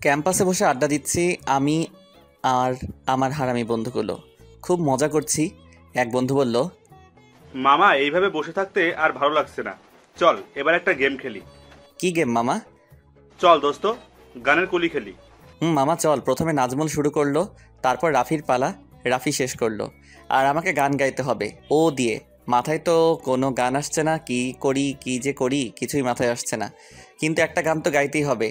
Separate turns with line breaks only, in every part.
ক্যাম্পাসে বসে আড্ডা দিচ্ছি আমি আর আমার হারামি বন্ধুগুলো। খুব মজা করছি। এক বন্ধু বলল,
মামা এইভাবে বসে থাকতে আর ভালো লাগছে না, চল এবার একটা গেম খেলি।
কি গেম মামা?
চল দোস্ত, গানের কলি খেলি।
মামা চল। প্রথমে নাজমুল শুরু করলো, তারপর রাফির পালা। রাফি শেষ করলো, আর আমাকে গান গাইতে হবে ও দিয়ে। মাথায় তো কোনো গান আসছে না, কি করি কি যে করি কিছুই মাথায় আসছে না। কিন্তু একটা গান তো গাইতেই হবে,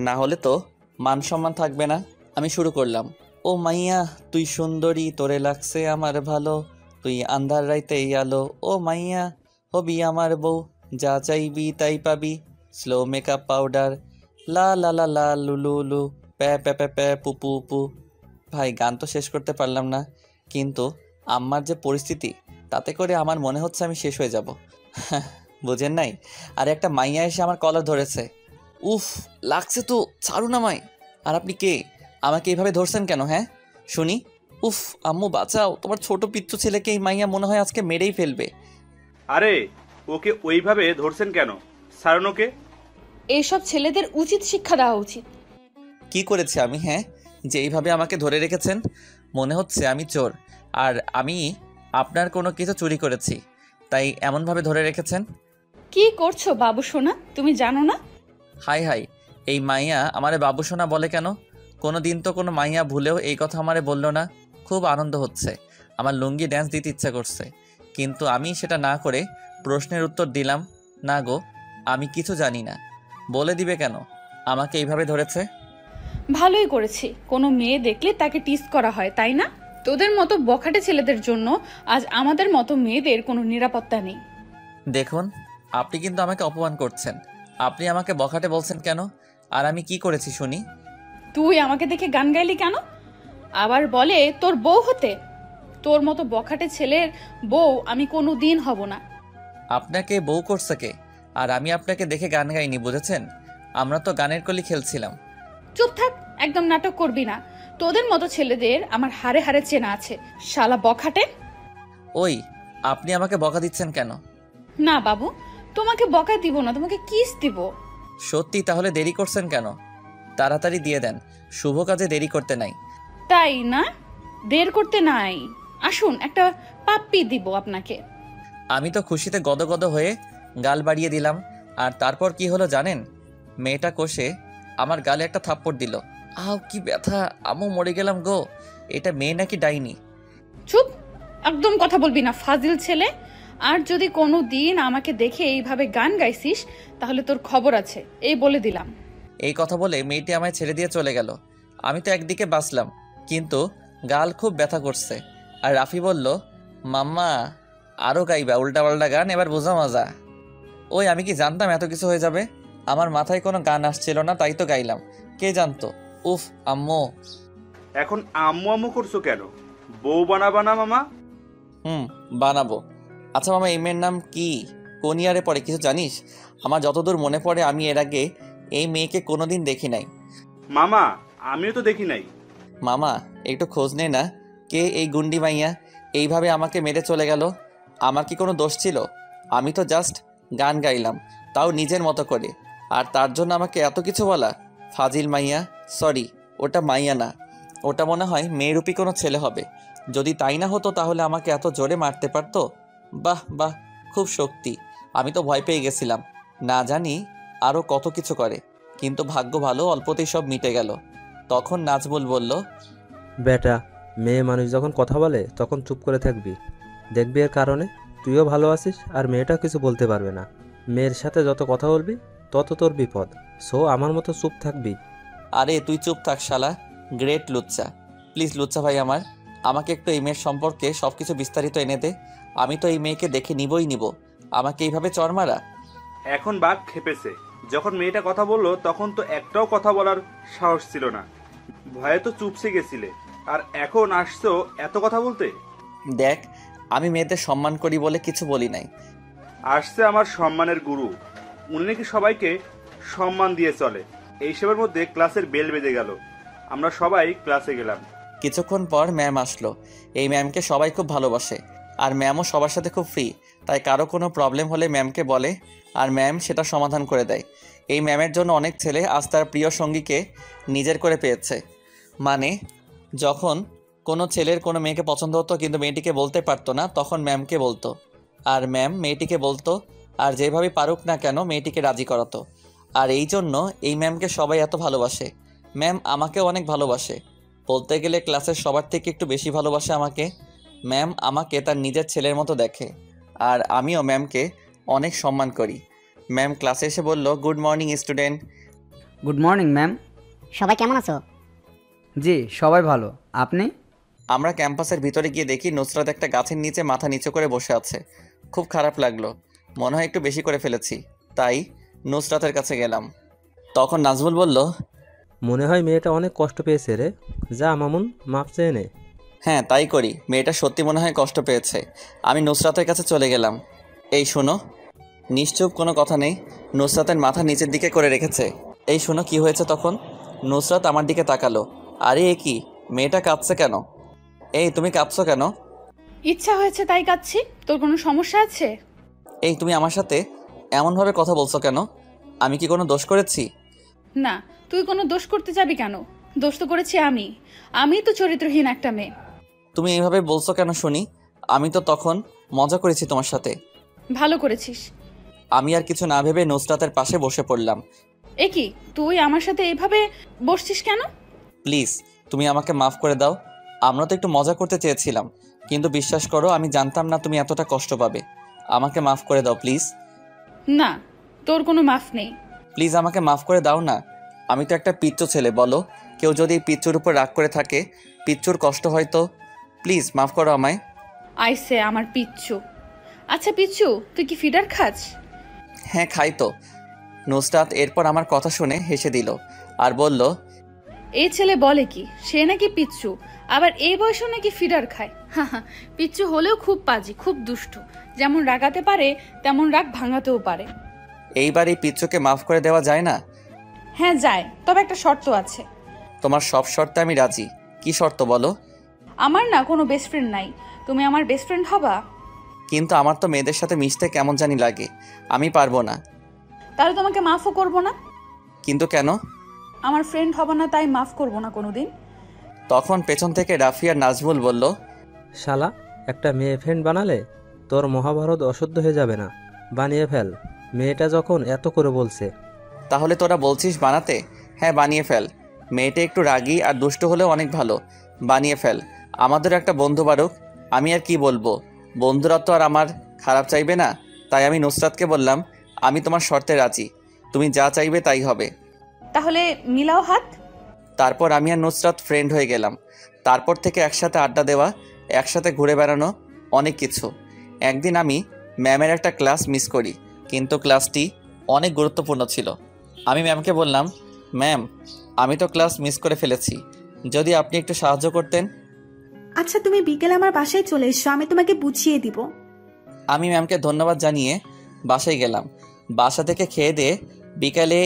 না হলে তো মান সম্মান থাকবে না। আমি শুরু করলাম, ও মাইয়া তুই সুন্দরী তোরে লাগছে আমার ভালো, তুই আন্ধার রাইতেই আলো, ও মাইয়া হবি আমার বউ, যা চাইবি তাই পাবি, স্লো মেকআপ পাউডার, লা লা লা লা লুলু লু, প্যা প্যা প্যা প্যা পু পু পু। ভাই গান তো শেষ করতে পারলাম না, কিন্তু আম্মার যে পরিস্থিতি তাতে করে আমার মনে হচ্ছে আমি শেষ হয়ে যাব। বুঝেন নাই? আর একটা মাইয়া এসে আমার কলার ধরেছে। উফ, লাগছে তো, ছাড়ুন আমায়। আর আপনি কে? আমাকে এইভাবে ধরছেন কেন? হ্যাঁ শুনি। উফ আম্মু বাঁচাও, তোমার ছোট পিচ্চু ছেলেকে এই মাইয়া মনে হয় আজকে মেরেই ফেলবে।
আরে ওকে ওইভাবে ধরছেন কেন? সারানোকে।
এইসব ছেলেদের উচিত শিক্ষা দেওয়া উচিত।
কি করেছি আমি হ্যাঁ, যে এইভাবে আমাকে ধরে রেখেছেন? মনে হচ্ছে আমি চোর, আর আমি আপনার কোনো কিছু চুরি করেছি, তাই এমনভাবে ধরে রেখেছেন।
কি করছো বাবু সোনা, তুমি জানো না?
হাই হাই, এই মাইয়া আমারে বাবু সোনা বলে কেন? কোনো দিন তো কোনো মাইয়া ভুলেও এই কথা আমারে বললো না। খুব আনন্দ হচ্ছে, আমার লুঙ্গি ড্যান্স দিতে ইচ্ছা করছে, কিন্তু আমি সেটা না করে প্রশ্নের উত্তর দিলাম, না গো আমি কিছু জানি না। বলে দিবে কেন আমাকে এইভাবে ধরেছে?
ভালোই করেছি, কোনো মেয়ে দেখলে তাকে টিস করা হয় তাই না? তোদের মতো বখাটে ছেলেদের জন্য আজ আমাদের মতো মেয়েদের কোনো নিরাপত্তা নেই।
দেখুন, আপনি কিন্তু আমাকে অপমান করছেন। আপনি আমাকে বখাটে বলছেন কেন? আর আমি কি করেছি শুনি?
তুই আমাকে দেখে গান গাইলি কেন? আবার বলে তোর বউ হতে। তোর মতো বখাটে ছেলের বউ আমি কোনো দিন হব না।
আপনাকে বউ করছে কে? আর আমি আপনাকে দেখে গান গাইনি, বুঝেছেন? আমরা তো গানের কলি খেলছিলাম।
চুপ থাক, একদম নাটক করবি না। তোদের মতো ছেলেদের আমার হাড়ে হাড়ে চেনা আছে, শালা বখাটে।
ওই, আপনি আমাকে বকা দিচ্ছেন কেন?
না বাবু, তোমাকে বকা দিব না, তোমাকে কিস দিব।
সত্যি? তাহলে দেরি করছেন কেন? তাড়াতাড়ি দিয়ে দেন, শুভ কাজে দেরি করতে নাই।
তাই না? দের করতে নাই। আসুন একটা পাপ্পি দিব আপনাকে।
আমি তো খুশিতে গদগদ হয়ে গাল বাড়িয়ে দিলাম। আর তারপর কি হলো জানেন? মেয়েটা কষে আমার গালে একটা থাপ্পড় দিল। আও কি ব্যথা, আমু মরে গেলাম গো। এটা মেয়ে নাকি ডাইনি?
চুপ, একদম কথা বলবি না ফাজিল ছেলে। আর যদি কোনো দিন আমাকে দেখে এইভাবে গান গাইছিস তাহলে তোর খবর আছে, এই বলে দিলাম।
এই কথা বলে মেয়েটি আমায় ছেড়ে দিয়ে চলে গেল। আমি তো একদিকে বাঁচলাম, কিন্তু গাল খুব ব্যথা করছে। আর রাফি বলল, মাম্মা আরও গাইবা উল্টাপাল্টা গান, এবার বোঝা মজা। ওই আমি কি জানতাম এত কিছু হয়ে যাবে? আমার মাথায় কোনো গান আসছিল না, তাই তো গাইলাম। কে জানতো? উফ আম্মু।
এখন আম্মু আম্মু করছো কেন? বউ বানাবা না মামা?
বানাবো। আচ্ছা মামা, এই মেয়ের নাম কি? কোন ইয়ারে পড়ে কিছু জানিস? আমার যতদূর মনে পড়ে আমি এর আগে এই মেয়েকে কোনোদিন দেখি নাই।
মামা আমিও তো দেখি নাই।
মামা একটু খোঁজ নে না, কে এই গুন্ডি মাইয়া এইভাবে আমাকে মেরে চলে গেল? আমার কি কোনো দোষ ছিল? আমি তো জাস্ট গান গাইলাম, তাও নিজের মতো করে, আর তার জন্য আমাকে এত কিছু বলা? ফাজিল মাইয়া। সরি, ওটা মাইয়া না, ওটা মনে হয় মেয়েরূপী কোনো ছেলে হবে। যদি তাই না হতো তাহলে আমাকে এত জোরে মারতে পারতো। বাহ বাহ, খুব শক্তি। আমি তো ভয় পেয়ে গেছিলাম, না জানি আরও কত কিছু করে, কিন্তু ভাগ্য ভালো, অল্পতেই সব মিটে গেল। তখন নাজমুল বলল,
বেটা, মেয়ে মানুষ যখন কথা বলে তখন চুপ করে থাকবি, দেখবি এর কারণে তুইও ভালো আছিস আর মেয়েটা কিছু বলতে পারবে না। মেয়ের সাথে যত কথা বলবি তত তোর বিপদ, সো আমার মতো চুপ থাকবি।
আরে তুই চুপ থাক শালা, গ্রেট লুচ্চা। প্লিজ লুচ্চা ভাই আমার, আমাকে একটু এই মেয়ের সম্পর্কে সব কিছু বিস্তারিত এনে দে। আমি তো এই মেয়েকে দেখে নিবই নিব, আমাকে এইভাবে চর মারা।
এখন বাঘ খেপেছে। যখন মেয়েটা কথা বললো তখন তো একটাও কথা বলার সাহস ছিল না, ভয়ে তো চুপসে গেছিলে, আর এখন আসছো এত কথা বলতে।
দেখ, আমি মেয়েদের সম্মান করি বলে কিছু বলি নাই।
আসছে আমার সম্মানের গুরু, উনি নাকি সবাইকে সম্মান দিয়ে চলে। এইসবের মধ্যে ক্লাসের বেল বেজে গেল, আমরা সবাই ক্লাসে গেলাম।
কিছুক্ষণ পর ম্যাম আসলো। এই ম্যামকে সবাই খুব ভালোবাসে, আর ম্যামও সবার সাথে খুব ফ্রি, তাই কারো কোনো প্রবলেম হলে ম্যামকে বলে আর ম্যাম সেটা সমাধান করে দেয়। এই ম্যামের জন্য অনেক ছেলে আজ তার প্রিয় সঙ্গীকে নিজের করে পেয়েছে। মানে যখন কোনো ছেলের কোনো মেয়েকে পছন্দ হতো কিন্তু মেয়েটিকে বলতে পারতো না, তখন ম্যামকে বলতো, আর ম্যাম মেয়েটিকে বলতো, আর যেভাবে পারুক না কেন মেয়েটিকে রাজি করাতো। আর এই জন্য এই ম্যামকে সবাই এত ভালোবাসে। ম্যাম আমাকেও অনেক ভালোবাসে, বলতে গেলে ক্লাসের সবার থেকে একটু বেশি ভালোবাসে আমাকে। ম্যাম আমাকে তার নিজের ছেলের মতো দেখে, আর আমিও ম্যামকে অনেক সম্মান করি। ম্যাম ক্লাসে এসে বলল, good morning student.
Good morning ma'am.
সবাই কেমন আছো?
জি সবাই ভালো, আপনি?
আমরা ক্যাম্পাসের ভিতরে গিয়ে দেখি নুসরাত একটা গাছের নিচে মাথা নিচু করে বসে আছে। খুব খারাপ লাগলো, মনে হয় একটু বেশি করে ফেলেছি, তাই নুসরাতের কাছে গেলাম। তখন নাজমুল বলল,
মনে হয় মেয়েটা অনেক কষ্ট পেয়েছে রে, যা মামুন মাপ চেয়ে নে।
হ্যাঁ তাই করি, মেয়েটা সত্যি মনে হয় কষ্ট পেয়েছে। আমি নুসরাতের কাছে চলে গেলাম। এই শোনো। নিশ্চুপ, কোনো কথা নেই, নুসরাতের মাথা নিচের দিকে করে রেখেছে। এই শোনো কি হয়েছে তখন? নুসরাত আমার দিকে তাকালো। আরে এ কি, মেয়েটা কাঁদছে কেন? এই তুমি কাঁদছো কেন?
ইচ্ছা হয়েছে তাই কাচ্ছি। তোর কোনো সমস্যা আছে?
এই তুমি আমার সাথে এমনভাবে কথা বলছো কেন? আমি কি কোনো দোষ করেছি?
না, তুই কোনো দোষ করতে যাবি কেন? দোষ তো করেছি আমি তো চরিত্রহীন একটা মেয়ে।
তুমি এইভাবে বলছো কেন শুনি? আমি তো তখন মজা করেছি তোমার সাথে।
ভালো করেছিস।
আমি আর কিছু না ভেবে নুসরাতের পাশে বসে পড়লাম।
এ কি, তুই আমার সাথে এইভাবে বসছিস কেন?
প্লিজ তুমি আমাকে মাফ করে দাও। আমরা তো একটু মজা করতে চেয়েছিলাম, কিন্তু বিশ্বাস করো আমি জানতাম না তুমি এতটা কষ্ট পাবে। আমাকে মাফ করে দাও প্লিজ।
না, তোর কোনো মাফ নেই।
প্লিজ আমাকে মাফ করে দাও না। আমি তো একটা পিচ্চু ছেলে, বলো, কেউ যদি এই পিচ্চুর উপর রাগ করে থাকে, পিচ্চুর কষ্ট হয় তো। প্লিজ মাফ করো আমায়।
আইসে আমার পিচ্চু। আচ্ছা পিচ্চু, তুই কি ফিডার খাস?
হ্যাঁ খাই তো। নুসরাত এরপর আমার কথা শুনে হেসে দিল আর বলল,
এই ছেলে বলে কি, সে নাকি পিচ্চু, আবার এই বয়সেও নাকি ফিডার খায়। হা, পিচ্চু হলেও খুব পাজি, খুব দুষ্টু। যেমন রাগাতে পারে তেমন রাগ ভাঙাতেও পারে।
এইবার এই পিচ্চুকে মাফ করে দেওয়া যায় না?
হ্যাঁ যায়, তবে একটা শর্ত আছে।
তোমার সব শর্তে আমি রাজি। কি শর্ত বলো?
আমার না কোনো বেস্ট ফ্রেন্ড নাই, তুমি আমার বেস্ট ফ্রেন্ড হবা।
কিন্তু আমার তো মেয়েদের সাথে মিশতে কেমন জানি লাগে, আমি পারবো না।
তাহলে তোমাকে মাফও করবো না।
কিন্তু কেন?
আমার ফ্রেন্ড হবা না তাই মাফ করবো না কোনোদিন।
তখন পেছন থেকে রাফি আর নাজমুল বলল,
শালা, একটা মেয়ে ফ্রেন্ড বানালে তোর মহাভারত অশুদ্ধ হয়ে যাবে না। বানিয়ে ফেল, মেয়েটা যখন এত করে বলছে।
তাহলে তোরা বলছিস বানাতে? হ্যাঁ বানিয়ে ফেল। মেয়েটা একটু রাগী আর দুষ্ট হলেও অনেক ভালো, বানিয়ে ফেল। আমাদের একটা বন্ধু বারুক। আমি আর কি বলবো, বন্ধুরা তো আর আমার খারাপ চাইবে না। তাই আমি নুসরাতকে বললাম, আমি তোমার শর্তে রাজি, তুমি যা চাইবে তাই হবে।
তাহলে মিলাও হাত।
তারপর আমি আর নুসরাত ফ্রেন্ড হয়ে গেলাম। তারপর থেকে একসাথে আড্ডা দেওয়া, একসাথে ঘুরে বেড়ানো, অনেক কিছু। একদিন আমি ম্যামের একটা ক্লাস মিস করি, কিন্তু ক্লাসটি অনেক গুরুত্বপূর্ণ ছিল। আমি ম্যামকে বললাম, ম্যাম আমি তো ক্লাস মিস করে ফেলেছি, যদি আপনি একটু সাহায্য করতেন।
আচ্ছা তুমি বিকেলে আমার বাসায় চলে এসো, আমি তোমাকে বুঝিয়ে দিব।
আমি ম্যামকে ধন্যবাদ জানিয়ে বাসায় গেলাম। বাসা থেকে খেয়ে দিয়ে বিকালে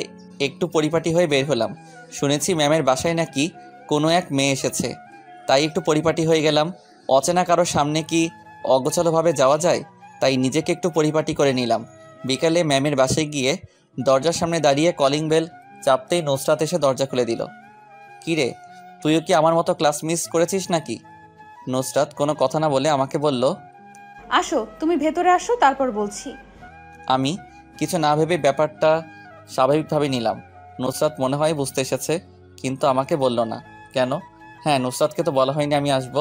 একটু পরিপাটি হয়ে বের হলাম। শুনেছি ম্যামের বাসায় নাকি কোনো এক মেয়ে এসেছে, তাই একটু পরিপাটি হয়ে গেলাম। অচেনা কারোর সামনে কি অগোছালোভাবে যাওয়া যায়, তাই নিজেকে একটু পরিপাটি করে নিলাম। বিকালে ম্যামের বাসায় গিয়ে দরজার সামনে দাঁড়িয়ে কলিং বেল চাপতেই নুসরাত এসে দরজা খুলে দিল। কিরে, তুইও কি আমার মতো ক্লাস মিস করেছিস নাকি? নুসরাত কোনো কথা না বলে আমাকে বলল,
আসো, তুমি ভেতরে আসো, তারপর বলছি।
আমি কিছু না ভেবে ব্যাপারটা স্বাভাবিকভাবে নিলাম। নুসরাত মনে হয় বুঝতে এসেছে, কিন্তু আমাকে বলল না কেন। হ্যাঁ, নুসরাতকে তো বলা হয়নি আমি আসব।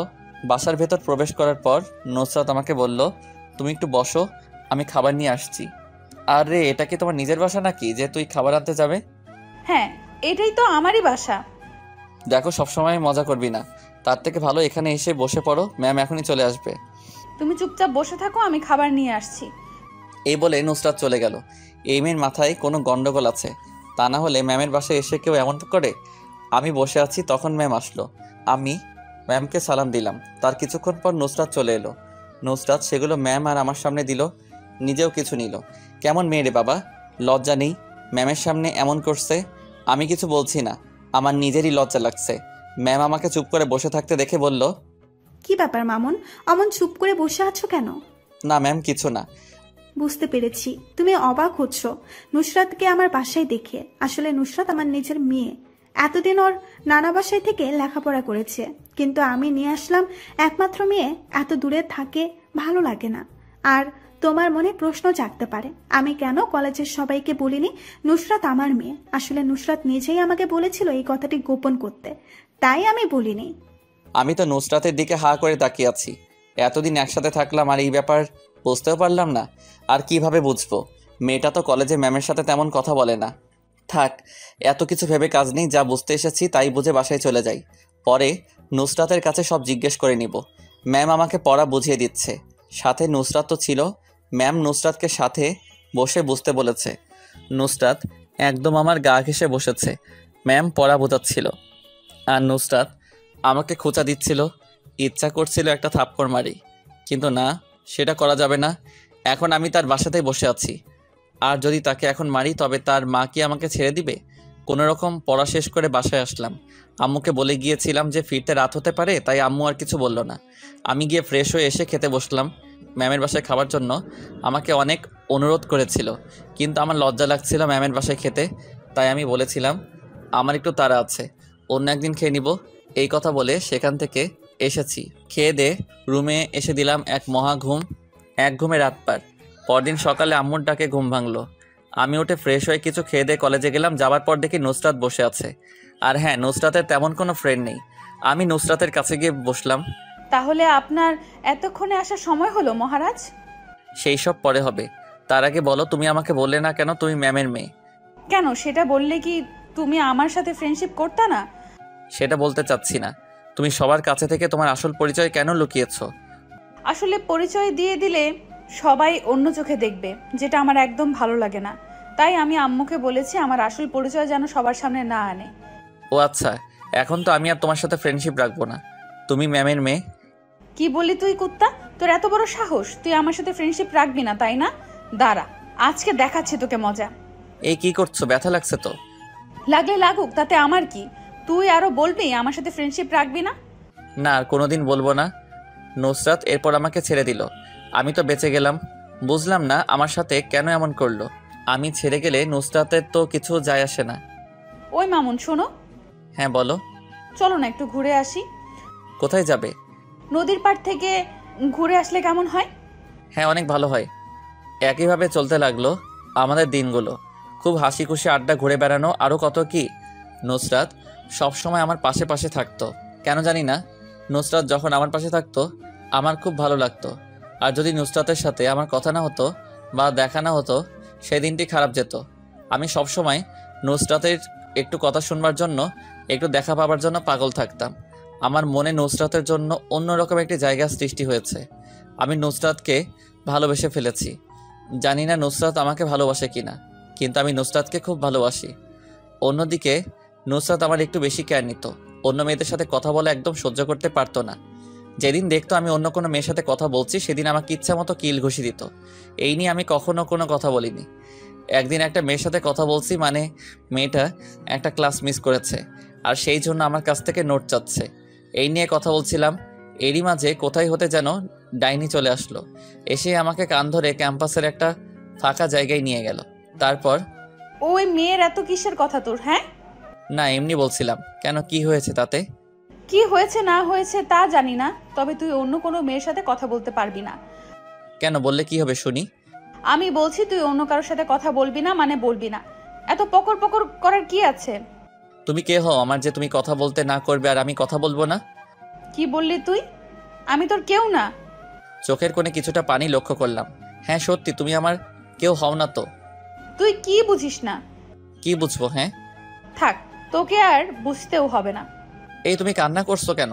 বাসার ভেতর প্রবেশ করার পর নুসরাত আমাকে বলল, তুমি একটু বসো, আমি খাবার নিয়ে আসছি। আরে এটা কি তোমার নিজের বাসা নাকি যে তুই খাবার আনতে যাবে?
হ্যাঁ, এটাই তো আমারই বাসা।
দেখো সবসময় মজা করবি না, তার থেকে ভালো এখানে এসে বসে পড়ো, ম্যাম এখনই চলে আসবে।
তুমি চুপচাপ বসে থাকো, আমি খাবার নিয়ে আসছি।
এই বলে নুসরাত চলে গেল। এই মেয়ের মাথায় কোনো গন্ডগোল আছে, তা না হলে ম্যামের বাসায় এসে কেউ এমন করে। আমি বসে আছি, তখন ম্যাম আসলো। আমি ম্যামকে সালাম দিলাম। তার কিছুক্ষণ পর নুসরাত চলে এলো। নুসরাত সেগুলো ম্যাম আর আমার সামনে দিল, নিজেও কিছু নিল। কেমন মেয়ে রে বাবা, লজ্জা নেই, ম্যামের সামনে এমন করছে। আমি কিছু বলছি না, আমার নিজেরই লজ্জা লাগছে। ম্যাম আমাকে চুপ করে বসে থাকতে দেখে বলল,
কি ব্যাপার মামুন, অমন চুপ করে বসে আছো কেন?
না ম্যাম কিছু না।
বুঝতে পেরেছি তুমি অবাক হচ্ছ নুসরাতকে আমার বাসায় দেখে। আসলে নুসরাত আমার নিজের মেয়ে। এতদিন ওর নানা বাসায় থেকে লেখাপড়া করেছে, কিন্তু আমি নিয়ে আসলাম একমাত্র মেয়ে। এত দূরে থাকে ভালো লাগে না। আর তোমার মনে প্রশ্ন জাগতে পারে আমি কেন কলেজের সবাইকে বলিনি নুসরাত আমার মেয়ে। আসলে নুসরাত নিজেই আমাকে বলেছিল এই কথাটি গোপন করতে, তাই আমি বলিনি।
আমি তো নুসরাতের দিকে হা করে তাকিয়ে আছি। এতদিন একসাথে থাকলাম আর এই ব্যাপার বুঝতেও পারলাম না। আর কিভাবে বুঝবো? মেয়েটা তো কলেজে ম্যামের সাথে তেমন কথা বলে না। থাক, এত কিছু ভেবে কাজ নেই, যা বুঝতে এসেছি তাই বুঝে বাসায় চলে যাই। পরে নুসরাতের কাছে সব জিজ্ঞেস করে নিব। ম্যাম আমাকে পড়া বুঝিয়ে দিচ্ছে, সাথে নুসরাত তো ছিল। ম্যাম নুসরাতকে সাথে বসে বুঝতে বলেছে। নুসরাত একদম আমার গা ঘেঁষে বসেছে। ম্যাম পড়া বোঝাচ্ছিল আর নুসরাত আমাকে খোঁচা দিচ্ছিল। ইচ্ছা করছিল একটা থাপ্পড় মারি, কিন্তু না, সেটা করা যাবে না। এখন আমি তার বাসাতেই বসে আছি, আর যদি তাকে এখন মারি তবে তার মা কি আমাকে ছেড়ে দিবে? কোনো রকম পড়া শেষ করে বাসায় আসলাম। আম্মুকে বলে গিয়েছিলাম যে ফিরতে রাত হতে পারে, তাই আম্মু আর কিছু বলল না। আমি গিয়ে ফ্রেশ হয়ে এসে খেতে বসলাম। ম্যামের বাসায় খাবার জন্য আমাকে অনেক অনুরোধ করেছিল, কিন্তু আমার লজ্জা লাগছিল ম্যামের বাসায় খেতে। তাই আমি বলেছিলাম আমার একটু তাড়া আছে, অন্য একদিন খেয়ে নিব। এই কথা বলে সেখান থেকে এসেছি। খেয়ে দে রুমে এসে দিলাম এক মহা ঘুম। এক ঘুমে রাত পার। পরদিন সকালে আম্মুর ডাকে ঘুম ভাঙলো। আমি উঠে ফ্রেশ হয়ে কিছু খেয়ে দিয়ে কলেজে গেলাম। যাবার পর দেখি নুসরাত বসে আছে। আর হ্যাঁ, নুসরাতের তেমন কোনো ফ্রেন্ড নেই। আমি নুসরাতের কাছে গিয়ে বসলাম।
তাহলে আপনার এতক্ষণে আসার সময় হলো মহারাজ?
সেই সব পরে হবে, তার আগে বলো তুমি আমাকে বললে না কেন তুমি ম্যামের মেয়ে?
কেন, সেটা বললে কি তুমি আমার সাথে ফ্রেন্ডশিপ করতে না?
সেটা বলতে চাচ্ছি না। তুমি সবার কাছে থেকে তোমার আসল পরিচয় কেন লুকিয়েছো?
আসলে পরিচয় দিয়ে দিলে সবাই অন্য চোখে দেখবে, যেটা আমার একদম ভালো লাগে না। তাই আমি আম্মুকে বলেছি আমার আসল পরিচয় যেন সবার সামনে না আনে।
ও আচ্ছা, এখন তো আমি আর তোমার সাথে ফ্রেন্ডশিপ রাখবো না। তুমি ম্যামের মেয়ে।
কি বলি তুই কুত্তা? তোর এত বড় সাহস, তুই আমার সাথে ফ্রেন্ডশিপ রাখবি না তাই না? দাঁড়া, আজকে দেখাচ্ছি তোকে মজা।
এই কি করছো? ব্যথা লাগছে তো?
লাগলে লাগুক, তাতে আমার কি? তুই আরো বলবি আমার সাথে ফ্রেন্ডশিপ রাখবি না?
না, আর কোনোদিন বলবো না। নুসরাত এরপর আমাকে ছেড়ে দিল। আমি তো বেঁচে গেলাম। বুঝলাম না আমার সাথে কেন এমন করলো। আমি ছেড়ে গেলে নুসরাতের তো কিছু যায় আসে না।
ওই মামুন শোনো।
হ্যাঁ বলো।
চলো না একটু ঘুরে আসি।
কোথায় যাবে?
নদীর পাড় থেকে ঘুরে আসলে কেমন হয়?
হ্যাঁ, অনেক ভালো হয়। একইভাবে চলতে লাগলো আমাদের দিনগুলো। খুব হাসি খুশি আড্ডা, ঘুরে বেড়ানো, আরও কত কি। নুসরাত সবসময় আমার পাশে পাশে থাকতো। কেন জানি না, নুসরাত যখন আমার পাশে থাকতো আমার খুব ভালো লাগতো। আর যদি নুসরাতের সাথে আমার কথা না হতো বা দেখা না হতো, সেই দিনটি খারাপ যেত। আমি সবসময় নুসরাতের একটু কথা শুনবার জন্য, একটু দেখা পাবার জন্য পাগল থাকতাম। আমার মনে নুসরাতের জন্য অন্যরকম একটি জায়গা সৃষ্টি হয়েছে। আমি নুসরাতকে ভালোবেসে ফেলেছি। জানি না নুসরাত আমাকে ভালোবাসে কিনা, কিন্তু আমি নুসরাতকে খুব ভালোবাসি। অন্যদিকে নুসরাত আমার একটু বেশি কেয়ার নিত। অন্য মেয়েদের সাথে কথা বলা একদম সহ্য করতে পারতো না। যেদিন দেখতো আমি অন্য কোনো মেয়ের সাথে কথা বলছি, সেদিন আমাকে ইচ্ছা মতো কিল ঘুষি দিত। এই নিয়ে আমি কখনো কোনো কথা বলিনি। একদিন একটা মেয়ের সাথে কথা বলছি, মানে মেয়েটা একটা ক্লাস মিস করেছে আর সেই জন্য আমার কাছ থেকে নোট চাচ্ছে। এই নিয়ে কথা বলছিলাম, এরই মাঝে কোথায় হতে যেন ডাইনি চলে আসলো। এসে আমাকে কান ধরে ক্যাম্পাসের একটা ফাঁকা জায়গায় নিয়ে গেল। তারপর
ওই মেয়ের এত কিসের কথা তোর? হ্যাঁ
না, এমনি বলছিলাম। কেন, কি হয়েছে তাতে?
কি হয়েছে না হয়েছে তা জানি না, তবে তুই অন্য কোনো মেয়ের সাথে কথা বলতে পারবি না।
কেন, বললে কি হবে শুনি?
আমি বলছি তুই অন্য কারোর সাথে কথা বলবি না, মানে বলবি না। এত পকর পকর করার কি আছে?
তুমি কে হও আমার যে তুমি কথা বলতে না করবে আর আমি কথা বলবো না?
কি বললি তুই? আমি তোর কেউ না।
চোখের কোণে কিছুটা পানি লক্ষ্য করলাম। হ্যাঁ সত্যি, তুমি আমার কেউ হও না তো।
তুই কি বুঝিস না?
কি বুঝবো? হ্যাঁ
থাক, তোকে আর বুঝতেও হবে না।
এই তুমি কান্না করছো কেন?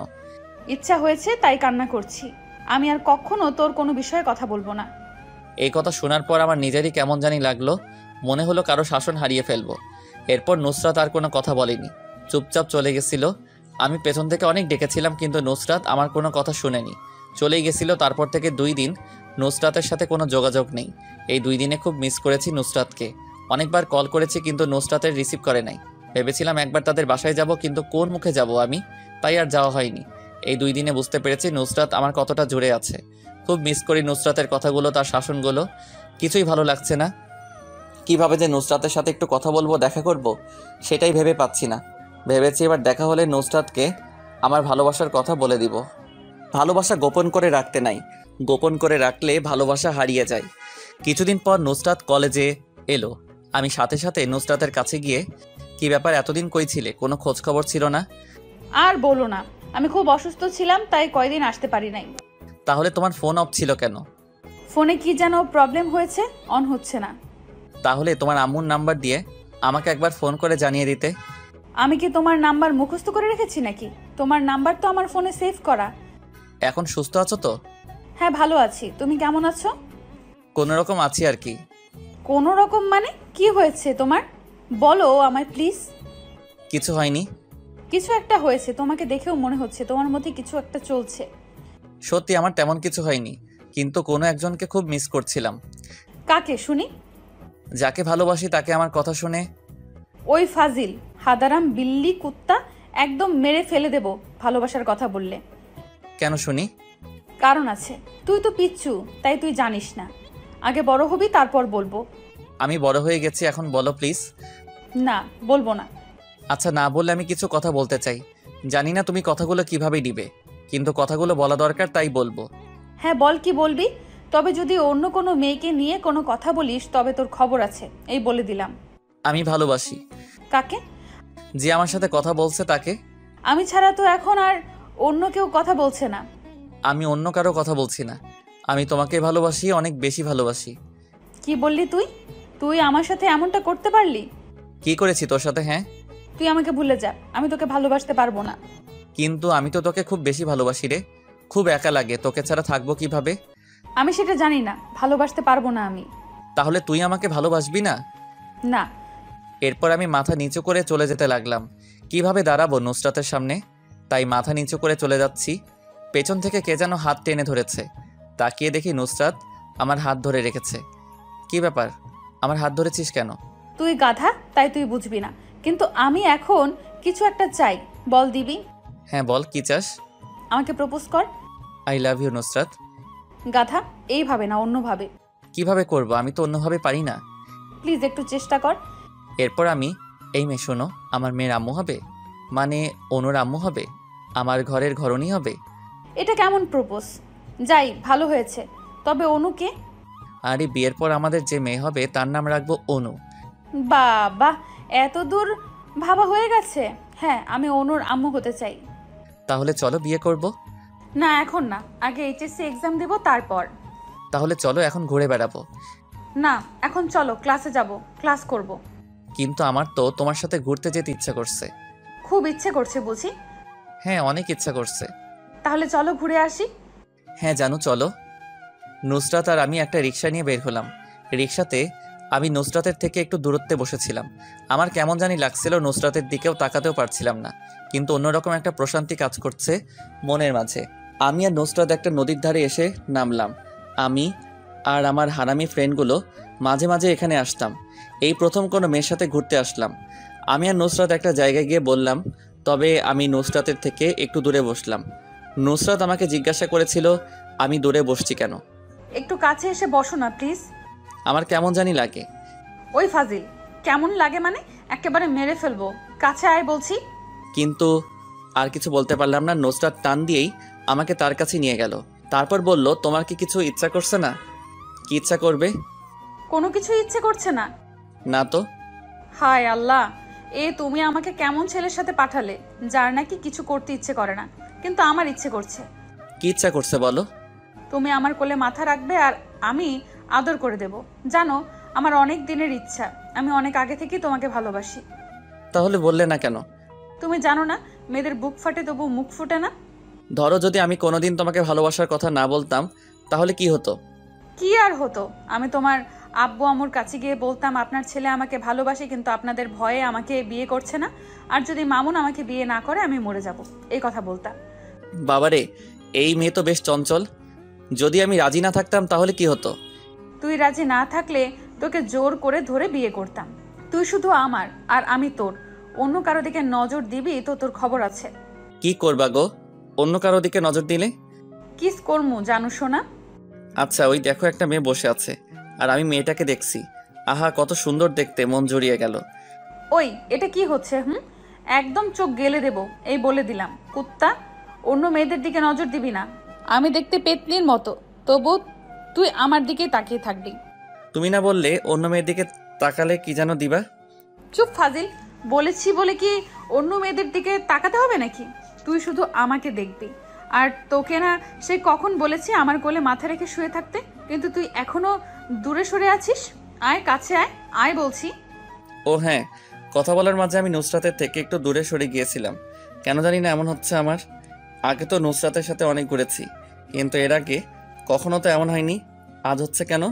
ইচ্ছা হয়েছে তাই কান্না করছি। আমি আর কখনো তোর কোনো বিষয়ে কথা বলবো না।
এই কথা শোনার পর আমার নিজেরই কেমন জানি লাগলো। মনে হলো কারো শাসন হারিয়ে ফেলবো। এরপর নুসরাত আর কোনো কথা বলেনি, চুপচাপ চলে গেছিল। আমি পেছন থেকে অনেক ডেকেছিলাম, কিন্তু নুসরাত আমার কোনো কথা শুনেনি, চলেই গেছিল। তারপর থেকে 2 দিন নুসরাতের সাথে কোনো যোগাযোগ নেই। এই 2 দিনে খুব মিস করেছি নুসরাতকে। অনেকবার কল করেছি, কিন্তু নুসরাতের রিসিভ করে নাই। ভেবেছিলাম একবার তাদের বাসায় যাব, কিন্তু কোন মুখে যাব আমি, তাই আর যাওয়া হয়নি। এই 2 দিনে বুঝতে পেরেছি নুসরাত আমার কতটা জুড়ে আছে। খুব মিস করি নুসরাতের কথাগুলো, তার শাসনগুলো। কিছুই ভালো লাগছে না। কিভাবে যে নুসরাতের সাথে একটু কথা বলবো, দেখা করব, সেটাই ভেবে পাচ্ছি না। ভেবেছি এবার দেখা হলে নুসরাতকে আমার ভালোবাসার কথা বলে দিব। ভালোবাসা গোপন করে রাখতে নাই, গোপন করে রাখলে ভালোবাসা হারিয়ে যায়। কিছুদিন পর নুসরাত কলেজে এলো। আমি সাথে সাথে নুসরাতের কাছে গিয়ে, কি ব্যাপার, এতদিন কই ছিলে, কোনো খোঁজ খবর ছিল না?
আর বলো না, আমি খুব অসুস্থ ছিলাম, তাই কয়দিন আসতে পারি নাই।
তাহলে তোমার ফোন অফ ছিল কেন?
ফোনে কি যেন প্রবলেম হয়েছে, অন হচ্ছে না।
তাহলে তোমার আম্মুর নাম্বার দিয়ে আমাকে একবার ফোন করে জানিয়ে দিতে।
আমি কি তোমার নাম্বার মুখস্থ করে রেখেছি নাকি? তোমার নাম্বার তো আমার ফোনে সেভ করা।
এখন সুস্থ আছো তো?
হ্যাঁ, ভালো আছি। তুমি কেমন আছো?
কোনো রকম আছি আর কি।
কোনো রকম মানে? কি হয়েছে তোমার, বলো আমায় প্লিজ।
কিছু হয়নি।
কিছু একটা হয়েছে, তোমাকে দেখেও মনে হচ্ছে তোমার মধ্যে কিছু একটা চলছে।
সত্যি আমার তেমন কিছু হয়নি, কিন্তু কোনো একজনকে খুব মিস করছিলাম।
কাকে শুনি?
যাকে ভালোবাসি তাকে আমার কথা শুনে।
ওই ফাজিল হাদারাম বিল্লি কুত্তা, একদম মেরে ফেলে দেব ভালোবাসার কথা বললে।
কেন শুনি?
কারণ আছে, তুই তো পিচ্ছু, তাই তুই জানিস না। আগে বড় হবি, তারপর বলবো।
আমি বড় হয়ে গেছি, এখন বলো প্লিজ।
না, বলবো না।
আচ্ছা, না বললে আমি কিছু কথা বলতে চাই। জানি না তুমি কথাগুলো কিভাবে নিবে, কিন্তু কথাগুলো বলা দরকার, তাই বলবো।
হ্যাঁ বল, কি বলবি? তবে যদি অন্য কোনো মেয়েকে নিয়ে কোনো কথা বলিস তবে তোর খবর আছে, এই বলে দিলাম।
আমি ভালোবাসি।
কাকে?
যে আমার সাথে কথা বলছে তাকে।
আমি ছাড়া তো এখন আর অন্য কেউ কথা বলছে না।
আমি অন্য কারো কথা বলছি না, আমি তোমাকে ভালোবাসি, অনেক বেশি ভালোবাসি।
কি বললি তুই? তুই আমার সাথে এমনটা করতে পারলি?
কি করেছি তোর সাথে? হ্যাঁ,
তুই আমাকে ভুলে যা, আমি তোকে ভালোবাসতে পারবো না।
কিন্তু আমি তো তোকে খুব বেশি ভালোবাসি রে, খুব একা লাগে, তোকে ছাড়া থাকবো কিভাবে?
আমি সেটা জানি না, ভালোবাসতে পারবো না আমি।
তাহলে তুই আমাকে ভালোবাসবি না?
না।
এরপর আমি মাথা নিচু করে চলে যেতে লাগলাম। কিভাবে দাঁড়াবো নুসরাতের সামনে, তাই মাথা নিচু করে চলে যাচ্ছি। পেছন থেকে কে যেন হাত টেনে ধরেছে। তাকিয়ে দেখি নুসরাত আমার হাত ধরে রেখেছে। কি ব্যাপার, আমার হাত ধরেছিস কেন?
তুই গাধা, তাই তুই বুঝবি না। কিন্তু আমি এখন কিছু একটা চাই, বল দিবি?
হ্যাঁ বল, কি চাস?
আমাকে প্রপোজ কর।
I love you Nusrat.
গাধা, এইভাবে না, অন্যভাবে।
কিভাবে করব, আমি তো অন্যভাবে পারি না।
প্লিজ একটু চেষ্টা কর।
এরপর আমি, এই মেয়ে শোনো, আমার মেয়ের আম্মু হবে, মানে অনুর আম্মু হবে, আমার ঘরের ঘরণী হবে।
এটা কেমন প্রপোজ? যাই, ভালো হয়েছে, তবে অনুকে?
আরে বিয়ের পর আমাদের যে মেয়ে হবে তার নাম রাখবো অনু।
বাবা, এত দূর ভাবা হয়ে গেছে। হ্যাঁ, আমি অনুর আম্মু হতে চাই।
তাহলে চলো বিয়ে করব।
না, এখন না, আগে এইচএসসি এক্সাম দেব, তারপর।
তাহলে চলো এখন ঘুরে বেড়াবো।
না, এখন চলো ক্লাসে যাব, ক্লাস করব।
কিন্তু আমার তো তোমার সাথে ঘুরতে যেতে ইচ্ছা করছে।
খুব ইচ্ছে করছে বুঝি?
হ্যাঁ, অনেক ইচ্ছা করছে।
তাহলে চলো ঘুরে আসি।
হ্যাঁ জানু, চলো। নুসরাত আর আমি একটা রিক্সা নিয়ে বের হলাম। রিক্সাতে আমি নুসরাতের থেকে একটু দূরত্বে বসেছিলাম। আমার কেমন জানি লাগছিল, নুসরাতের দিকেও তাকাতেও পারছিলাম না, কিন্তু অন্যরকম একটা প্রশান্তি কাজ করছে মনের মাঝে। আমি আর নুসরাত একটা নদীর ধারে এসে নামলাম। আমি আর আমার হারামি ফ্রেন্ডগুলো মাঝে মাঝে এখানে আসতাম। এই প্রথম কোনো মেয়ের সাথে ঘুরতে আসলাম। আমি আর নুসরাত একটা জায়গায় গিয়ে বললাম, তবে আমি নুসরাতের থেকে একটু দূরে বসলাম। নুসরাত আমাকে জিজ্ঞাসা করেছিল আমি দূরে বসছি কেন।
একটু কাছে এসে বসো না প্লিজ।
আমার কেমন জানি লাগে।
ওই ফাজিল, কেমন লাগে মানে? একেবারে মেরে ফেলবো, কাছে আয় বলছি।
কিন্তু আর কিছু বলতে পারলাম না। নুসরাত টান দিয়েই আমাকে তার কাছে নিয়ে গেল। তারপর বলল, তোমার কি কিছু ইচ্ছা করছে না? কি ইচ্ছা করবে?
কোনো কিছু ইচ্ছে করছে না?
না তো।
হায় আল্লাহ, তুমি আমাকে কেমন ছেলের সাথে পাঠালে, যার নাকি কিছু করতে ইচ্ছে করে না, কিন্তু আমার ইচ্ছে করছে।
কি ইচ্ছা করছে বলো?
তুমি আমার কোলে মাথা রাখবে আর আমি আদর করে দেব। জানো, আমার অনেক দিনের ইচ্ছা, আমি অনেক আগে থেকেই তোমাকে ভালোবাসি।
তাহলে বললে না কেন?
তুমি জানো না, মেয়েদের বুক ফাটে তবু মুখ ফুটে না।
ধরো যদি আমি কোনোদিন তোমাকে ভালোবাসার কথা না বলতাম, তাহলে কি হতো?
কি আর হতো? আমি তোমার আব্বু আম্মুর কাছে গিয়ে বলতাম আপনার ছেলে আমাকে ভালোবাসে, কিন্তু আপনাদের ভয়ে আমাকে বিয়ে করছে না, আর যদি মামুন আমাকে বিয়ে না করে আমি মরে যাব, এই কথা বলতাম।
বাবারে, এই মেয়ে তো বেশ চঞ্চল। যদি আমি রাজি না থাকতাম তাহলে কি হতো?
তুই রাজি না থাকলে তোকে জোর করে ধরে বিয়ে করতাম। তুই শুধু আমার আর আমি তোর, অন্য কারো দিকে নজর দিবি তো তোর খবর আছে।
কি করবা গো অন্য কারো দিকে নজর দিলে?
কিস করমু জানো শোনা।
আচ্ছা, ওই দেখো একটা মেয়ে বসে আছে, আর আমি মেয়েটাকে দেখছি। আহা, কত সুন্দর দেখতে, মন জড়িয়ে গেল।
ওই এটা কি হচ্ছে? একদম চোখ গেলে দেব, এই বলে দিলাম। কুত্তা, অন্য মেয়েদের দিকে নজর দিবি না। আমি দেখতে পেতনির মতো, তবু তুই আমার দিকেই তাকিয়ে থাকবি।
তুমি না বললে অন্য মেয়ের দিকে তাকালে কি যেন দিবা?
চুপ ফাজিল। বলেছি বলে কি অন্য মেয়েদের দিকে তাকাতে হবে নাকি? তুই শুধু আমাকে দেখবি। আর তোকে না সে কখন বলেছি আমার কোলে মাথা রেখে শুয়ে থাকতে, কিন্তু তুই এখনো দূরে সরে আছিস। আয় কাছে আয়, আয় বলছি।
ও হ্যাঁ, কথা বলার মাঝে আমি নুসরাতের থেকে একটু দূরে সরে গিয়েছিলাম। কেন জানি না এমন হচ্ছে আমার। আগে তো নুসরাতের সাথে অনেক ঘুরেছি, কিন্তু এর আগে কখনো তো এমন হয়নি। আজ হচ্ছে কেন?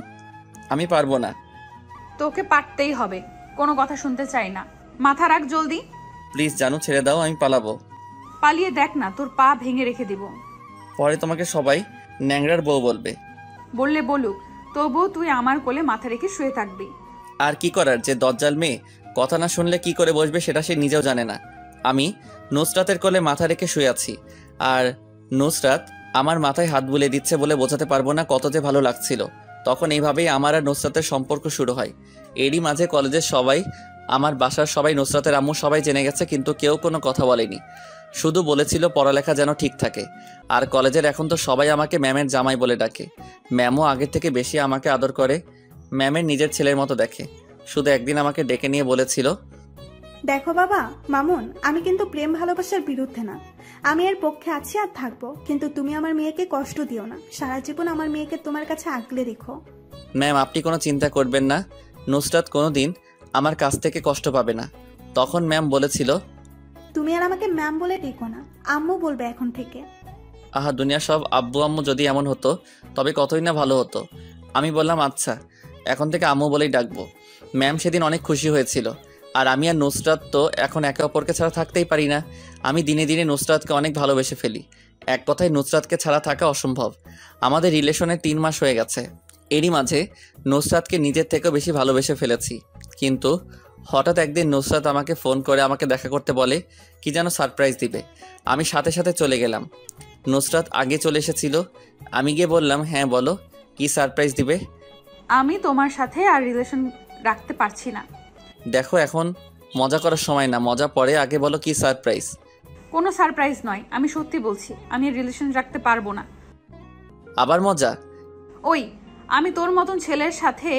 আমি পারবো না।
তোকে পারতেই হবে, কোনো কথা শুনতে চাই না। মাথা রাখ জলদি।
প্লিজ জানু, ছেড়ে দাও, আমি পালাবো।
পালিয়ে দেখ না, তোর পা ভেঙে রেখে দিব।
পরে তোমাকে সবাই ন্যাংরার বউ বলবে।
বললে বলুক, তবুও তুই আমার কোলে মাথা রেখে শুয়ে থাকবি।
আর কি করার, যে দজ্জাল মেয়ে কথা না শুনলে কি করে বসবে সেটা সে নিজেও জানে না। আমি নুসরাতের কোলে মাথা রেখে শুয়ে আছি, আর নুসরাত আমার মাথায় হাত বুলিয়ে দিচ্ছে বলে বোঝাতে পারবো না কত যে ভালো লাগছিল। তখন এইভাবেই আমার আর নুসরাতের সম্পর্ক শুরু হয়। এরই মাঝে কলেজের সবাই, আমার বাসার সবাই, নুসরাতের আম্মু সবাই জেনে গেছে, কিন্তু কেউ কোনো কথা বলেনি। শুধু বলেছিল পড়ালেখা যেন ঠিক থাকে। আর কলেজের এখন তো সবাই আমাকে ম্যামের জামাই বলে ডাকে। ম্যামও আগের থেকে বেশি আমাকে আদর করে, ম্যামের নিজের ছেলের মতো দেখে। শুধু একদিন আমাকে ডেকে নিয়ে বলেছিল,
দেখো বাবা মামুন, আমি কিন্তু প্রেম ভালোবাসার বিরুদ্ধে না, আমি এর পক্ষে আছি আর থাকবো, কিন্তু তুমি আমার মেয়েকে কষ্ট দিও না। সারা জীবন আমার মেয়েকে তোমার কাছে আগলে রেখো।
ম্যাম আপনি কোনো চিন্তা করবেন না, নুসরাত কোনো দিন আমার কাছ থেকে কষ্ট পাবে না। তখন ম্যাম বলেছিল,
তুমি আর আমাকে ম্যাম বলে ডেকো না, আম্মু বলবে এখন থেকে।
আহা, দুনিয়া সব আব্বু আম্মু যদি এমন হতো তবে কতই না ভালো হতো। আমি বললাম আচ্ছা, এখন থেকে আম্মু বলেই ডাকবো। ম্যাম সেদিন অনেক খুশি হয়েছিল। আর আমি আর নুসরাত তো এখন একে অপরকে ছাড়া থাকতেই পারি না। আমি দিনে দিনে নুসরাতকে অনেক ভালোবেসে ফেলি। এক কথায় নুসরাতকে ছাড়া থাকা অসম্ভব। আমাদের রিলেশনে 3 মাস হয়ে গেছে। এরই মাঝে নুসরাতকে নিজের থেকেও বেশি ভালোবেসে ফেলেছি। কিন্তু হঠাৎ একদিন নুসরাত আমাকে ফোন করে আমাকে দেখা করতে বলে, কি যেন সারপ্রাইজ দিবে। আমি সাথে সাথে চলে গেলাম। নুসরাত আগে চলে এসেছিল। আমি গিয়ে বললাম, হ্যাঁ বলো, কি সারপ্রাইজ দিবে?
আমি তোমার সাথে আর রিলেশন রাখতে পারছি না।
দেখো, এখন মজা করার সময় না, মজা পরে, আগে বলো কি সারপ্রাইজ।
কোনো সারপ্রাইজ নয়, আমি সত্যি বলছি, আমি রিলেশন রাখতে পারবো না।
আবার মজা?
ওই আমি তোর মতন ছেলের সাথে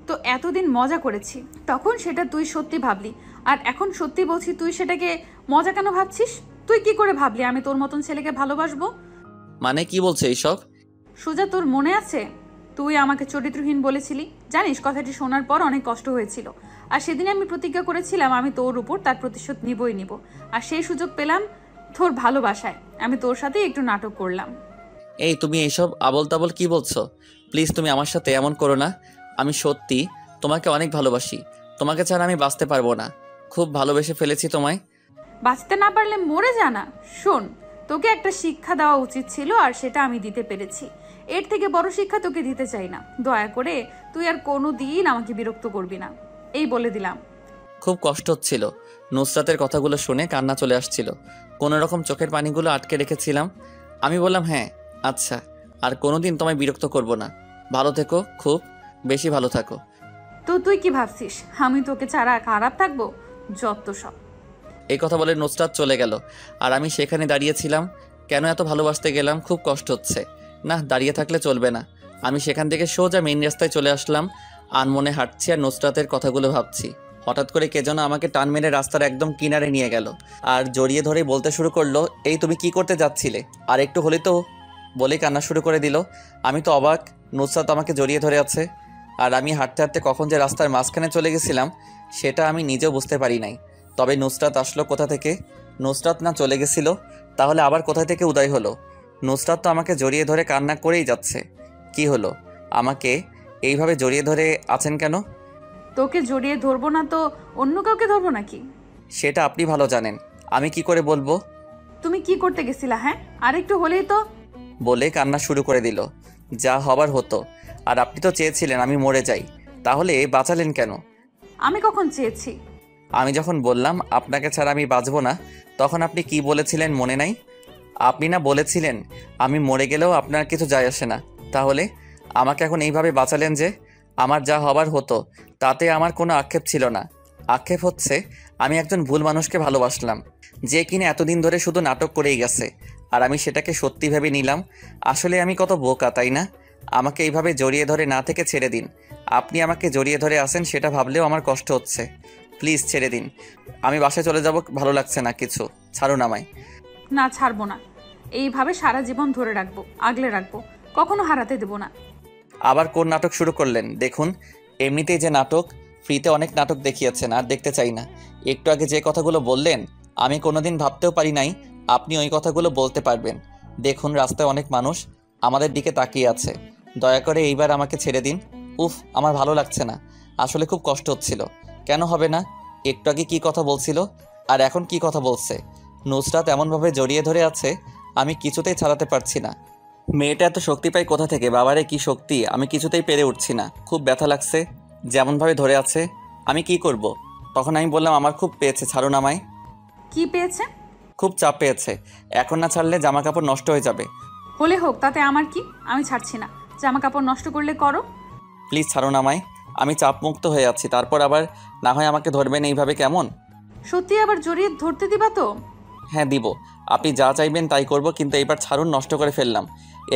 তো এতদিন মজা করেছি, তখন সেটা তুই সত্যি ভাবলি, আর এখন সত্যি বলছি তুই সেটাকে মজা কেন ভাবছিস? তুই কি করে ভাবলি আমি তোর মতন ছেলেকে ভালোবাসবো?
মানে কি বলছে এইসব?
সুজা, তোর মনে আছে তুই আমাকে চরিত্রহীন বলেছিলি? জানিস, কথাটি শোনার পর অনেক কষ্ট হয়েছিল। আর সেদিন আমি প্রতিজ্ঞা করেছিলাম আমি তোর উপর তার প্রতিশোধ নিবই নিব। আর সেই সুযোগ পেলাম তোর ভালোবাসায়, আমি তোর সাথে একটু নাটক করলাম।
এই তুমি এইসব আবল তাবল কি বলছো? প্লিজ তুমি আমার সাথে এমন করো না। আমি সত্যি তোমাকে অনেক ভালোবাসি। তোমাকে ছাড়া আমি বাঁচতে পারবো না। খুব ভালোবেসে ফেলেছি তোমায়।
বাঁচতে না পারলে মরে জানা। শোন, তোকে একটা শিক্ষা দেওয়া উচিত ছিল, আর সেটা আমি দিতে পেরেছি। এর থেকে বড় শিক্ষা তোকে দিতে চাই না। দয়া করে তুই আর কোনো দিন আমাকে বিরক্ত করবি না, এই বলে দিলাম।
খুব কষ্ট হচ্ছিল। নুসরাতের কথাগুলো শুনে কান্না চলে আসছিল। কোনো রকম চোখের পানিগুলো আটকে রেখেছিলাম। আমি বললাম, হ্যাঁ আচ্ছা, আর কোনোদিন তোমায় বিরক্ত করব না। ভালো থেকো, খুব বেশি ভালো থাকো।
তো তুই কি ভাবছিস আমি তোকে ছাড়া খারাপ থাকবো? যত সব।
এই কথা বলে নুসরাত চলে গেল, আর আমি সেখানে দাঁড়িয়েছিলাম। কেন এত ভালোবাসতে গেলাম, খুব কষ্ট হচ্ছে। না, দাঁড়িয়ে থাকলে চলবে না। আমি সেখান থেকে সোজা মেইন রাস্তায় চলে আসলাম। আনমনে হাঁটছি আর নুসরাতের কথাগুলো ভাবছি। হঠাৎ করে কে যেন আমাকে টান মেরে রাস্তার একদম কিনারে নিয়ে গেল, আর জড়িয়ে ধরে বলতে শুরু করলো, এই তুমি কি করতে যাচ্ছিলে? আর একটু হলে তো, বলেই কান্না শুরু করে দিল। আমি তো অবাক, নুসরাত আমাকে জড়িয়ে ধরে আছে। আর আমি হাঁটতে হাঁটতে কখন যে রাস্তার মাঝখানে চলে গেছিলাম সেটা আমি নিজেও বুঝতে পারি নাই। তবে নুসরাত আসলো কোথা থেকে? নুসরাত না চলে গেছিল, তাহলে আবার কোথা থেকে উদয় হলো? নুসরাত তো আমাকে জড়িয়ে ধরে কান্না করেই যাচ্ছে। কি হলো? আমাকে এইভাবে জড়িয়ে ধরে আছেন কেন?
তোকে জড়িয়ে ধরবো না তো অন্য কাউকে ধরবো নাকি?
সেটা আপনি ভালো জানেন, আমি কি করে বলবো?
তুমি কি করতে গেছিলা? হ্যাঁ, আরেকটু হলেই তো।
বলে কান্না শুরু করে দিল। যা হবার হতো। আর আপনি তো চেয়েছিলেন আমি মরে যাই, তাহলে বাঁচালেন কেন?
আমি কখন চেয়েছি?
আমি যখন বললাম আপনাকে ছাড়া আমি বাঁচবো না, তখন আপনি কি বলেছিলেন মনে নাই? আপনি না বলেছিলেন আমি মরে গেলেও আপনার কিছু যায় আসে না। তাহলে আমাকে এখন এইভাবে বাঁচালেন যে? আমার যা হবার হতো তাতে আমার কোনো আক্ষেপ ছিল না। আক্ষেপ হচ্ছে আমি একজন ভুল মানুষকে ভালোবাসলাম, যে কিনা এতদিন ধরে শুধু নাটক করেই গেছে, আর আমি সেটাকে সত্যি ভেবে নিলাম। আসলে আমি কত বোকা, তাই না? আমাকে এইভাবে জড়িয়ে ধরে না থেকে ছেড়ে দিন। আপনি আমাকে জড়িয়ে ধরে আসেন সেটা ভাবলেও আমার কষ্ট হচ্ছে। প্লিজ ছেড়ে দিন, আমি বাসায় চলে যাব, ভালো লাগছে না কিছু, ছাড়ুন আমায়।
না, ছাড়বো না। এইভাবে সারা জীবন ধরে রাখবো, আগলে রাখবো, কখনো হারাতে দেবো না।
আবার কোন নাটক শুরু করলেন? দেখুন, এমনিতেই যে নাটক, ফ্রিতে অনেক নাটক দেখিয়েছেন, আর দেখতে চাই না। একটু আগে যে কথাগুলো বললেন আমি কোনোদিন ভাবতেও পারি নাই আপনি ওই কথাগুলো বলতে পারবেন। দেখুন, রাস্তায় অনেক মানুষ আমাদের দিকে তাকিয়ে আছে, দয়া করে এইবার আমাকে ছেড়ে দিন। উফ, আমার ভালো লাগছে না, আসলে খুব কষ্ট হচ্ছিল। কেন হবে না? একটু আগে কি কথা বলছিল আর এখন কি কথা বলছে? নুসরাত এমনভাবে জড়িয়ে ধরে আছে আমি কিছুতেই ছাড়াতে পারছি না। মেয়েটা এত শক্তি পায় কোথা থেকে? বাবারে কি শক্তি, আমি কিছুতেই পেরে উঠছি না, খুব ব্যথা লাগছে। যেমনভাবে ধরে আছে আমি কি করব? তখন আমি বললাম আমার খুব পেয়েছে, ছাড়ুন আমায়।
কি পেয়েছে?
খুব চাপ পেয়েছে, এখন না ছাড়লে জামা কাপড় নষ্ট হয়ে যাবে।
হলে হোক, তাতে আমার কি? আমি ছাড়ছি না। জামা কাপড় নষ্ট করলে করো।
প্লিজ ছাড়ুন আমায়, আমি চাপমুক্ত হয়ে আছি, তারপর আবার না হয় আমাকে ধরবেন এইভাবে, কেমন?
সত্যি আবার জড়িয়ে ধরতে দিবা তো?
হ্যাঁ দিব, আপনি যা চাইবেন তাই করব, কিন্তু এইবার ছাড়ুন, নষ্ট করে ফেললাম।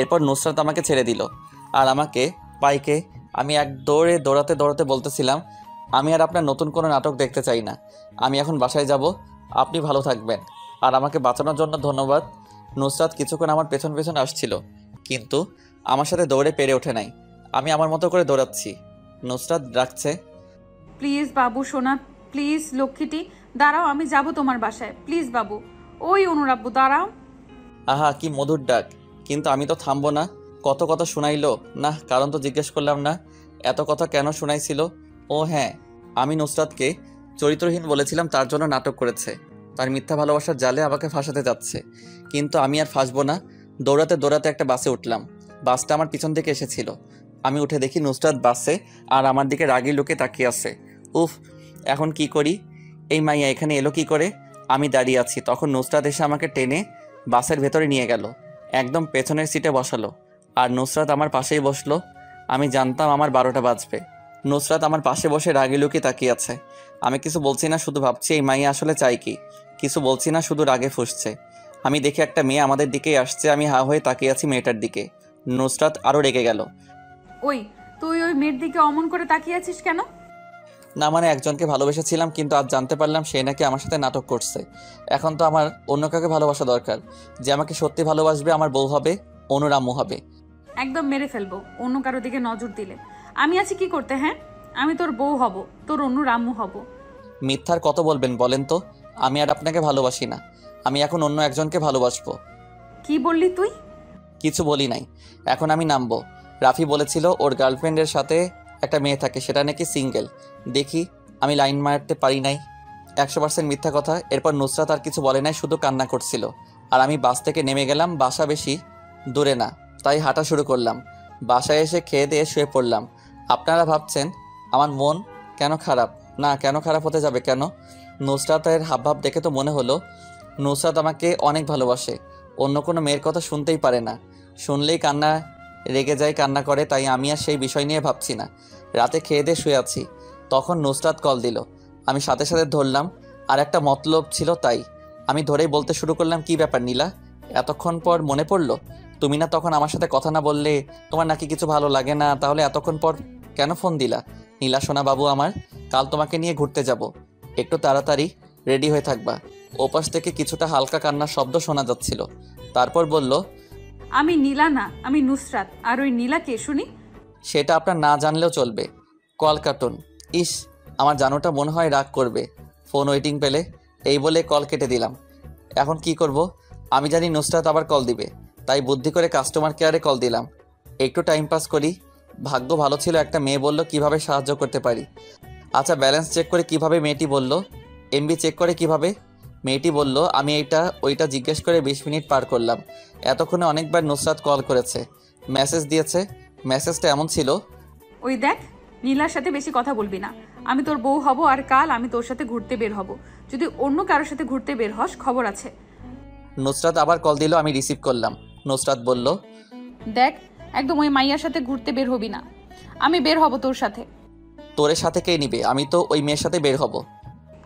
এরপর নুসরাত আমাকে ছেড়ে দিল আর আমাকে পাইকে আমি এক দৌড়ে দৌড়াতে দৌড়াতে বলতেছিলাম আমি আর আপনার নতুন কোনো নাটক দেখতে চাই না, আমি এখন বাসায় যাব, আপনি ভালো থাকবেন, আর আমাকে বাঁচানোর জন্য ধন্যবাদ। নুসরাত কিছুক্ষণ আমার পেছন পেছন আসছিল, কিন্তু আমার সাথে দৌড়ে পেরে ওঠে নাই। আমি আমার মতো করে দৌড়াচ্ছি, নুসরাত ডাকছে,
প্লিজ বাবু সোনা, প্লিজ লক্ষ্মীটি, দাঁড়াও, আমি যাব তোমার বাসায়, প্লিজ বাবু। ওই অনুরাব্বু, দাঁড়াও।
আহা কি মধুর ডাক, কিন্তু আমি তো থামবো না। কত কথা শুনাইলো না, কারণ তো জিজ্ঞেস করলাম না এত কথা কেন শুনাইছিল। ও হ্যাঁ, আমি নুসরাতকে চরিত্রহীন বলেছিলাম, তার জন্য নাটক করেছে, তার মিথ্যা ভালোবাসার জালে আমাকে ফাঁসাতে যাচ্ছে। কিন্তু আমি আর ফাঁসবো না। দৌড়াতে দৌড়াতে একটা বাসে উঠলাম, বাসটা আমার পিছন থেকে এসেছিল। আমি উঠে দেখি নুসরাত বাসে আর আমার দিকে রাগি লোকে তাকিয়ে আছে। উফ, এখন কি করি? এই মাইয়া এখানে এলো কি করে? আমি দাঁড়িয়ে আছি, তখন নুসরাত এসে আমাকে টেনে বাসের ভেতরে নিয়ে গেল, একদম পেছনের সিটে বসালো, আর নুসরাত আমার পাশেই বসলো। আমি জানতাম আমার 12টা বাজবে। নুসরাত আমার পাশে বসে রাগি লুকিয়ে তাকিয়ে আছে। আমি কিছু বলছি না, শুধু ভাবছি এই মাইয়া আসলে চাই কি। কিছু বলছি না, শুধু রাগে ফুঁসছে। আমি দেখি একটা মেয়ে আমাদের দিকেই আসছে, আমি হা হয়ে তাকিয়ে আছি মেয়েটার দিকে। নুসরাত আরও রেগে গেল।
ওই, তুই ওই মেয়ের দিকে অমন করে তাকিয়ে আছিস কেন?
না মানে একজনকে ভালোবেসেছিলাম, কিন্তু আজ জানতে পারলাম সে নাকি আমার সাথে নাটক করছে। এখন তো আমার অন্য কাউকে ভালোবাসা দরকার, যে আমাকে সত্যি ভালোবাসবে, আমার বউ হবে, অনুরাম্য হবে।
একদম মেরে ফেলবো অন্য কারো দিকে নজর দিলে। আমি আছি কি করতে? হ্যাঁ, আমি তোর বউ হব, তোর অনুরাম্য হব।
মিথ্যার কত বলবেন বলেন তো? আমি আর আপনাকে ভালোবাসি না, আমি এখন অন্য একজনকে ভালোবাসবো।
কি বললি তুই?
কিছু বলি নাই, এখন আমি নামবো। রাফি বলেছিল ওর গার্লফ্রেন্ডের সাথে একটা মেয়ে থাকে, সেটা নাকি সিঙ্গেল। দেখি আমি লাইন মারতে পারি নাই। 100% মিথ্যা কথা। এরপর নুসরাত আর কিছু বলে নাই, শুধু কান্না করছিল। আর আমি বাস থেকে নেমে গেলাম, বাসা বেশি দূরে না, তাই হাঁটা শুরু করলাম। বাসায় এসে খেয়ে দিয়ে শুয়ে পড়লাম। আপনারা ভাবছেন আমার মন কেন খারাপ? না, কেন খারাপ হতে যাবে কেন? নুসরাতের হাবভাব দেখে তো মনে হলো নুসরাত আমাকে অনেক ভালোবাসে, অন্য কোনো মেয়ের কথা শুনতেই পারে না, শুনলেই কান্না, রেগে যায়, কান্না করে। তাই আমি আর সেই বিষয় নিয়ে ভাবছি না। রাতে খেয়ে দিয়ে শুয়ে আছি, তখন নুসরাত কল দিল। আমি সাথে সাথে ধরলাম, আর একটা মতলব ছিল তাই আমি ধরেই বলতে শুরু করলাম, কি ব্যাপার নীলা, এতক্ষণ পর মনে পড়লো? তুমি না তখন আমার সাথে কথা না বললে তোমার নাকি কিছু ভালো লাগে না, তাহলে এতক্ষণ পর কেন ফোন দিলা? নীলা সোনা বাবু আমার, কাল তোমাকে নিয়ে ঘুরতে যাব, একটু তাড়াতাড়ি রেডি হয়ে থাকবা। ওপাশ থেকে কিছুটা হালকা কান্নার শব্দ শোনা যাচ্ছিল। তারপর বলল,
আমি নীলা না, আমি নুসরাত। আর ওই নীলা কে শুনি?
সেটা আপনার না জানলেও চলবে, কল কাটুন। ইস, আমার জানোটা মনে হয় রাগ করবে ফোন ওয়েটিং পেলে। এই বলে কল কেটে দিলাম। এখন কি করব? আমি জানি নুসরাত আবার কল দিবে, তাই বুদ্ধি করে কাস্টমার কেয়ারে কল দিলাম, একটু টাইম পাস করি। ভাগ্য ভালো ছিল, একটা মেয়ে বলল কিভাবে সাহায্য করতে পারি। আচ্ছা, ব্যালেন্স চেক করে কিভাবে? মেয়েটি বলল। এমবি চেক করে কিভাবে? মেয়েটি বলল। আমি এইটা ওইটা জিজ্ঞেস করে 20 মিনিট পার করলাম। এতক্ষণে অনেকবার নুসরাত কল করেছে, মেসেজ দিয়েছে। মেসেজটা এমন ছিল,
ওই দেখ, নীলার সাথে বেশি কথা বলবি না, আমি তোর বউ হব, আর কাল আমি তোর সাথে ঘুরতে বের হব। যদি অন্য কারোর সাথে ঘুরতে বের হস, খবর আছে।
নুসরাত আবার কল দিল, আমি রিসিভ করলাম। নুসরাত বলল,
দেখ, একদম ওই মাইয়ার সাথে ঘুরতে বের হবি না। আমি বের হব তোর সাথে।
তোর সাথে কে নিবে? আমি তো ওই মেয়ের সাথে বের হব।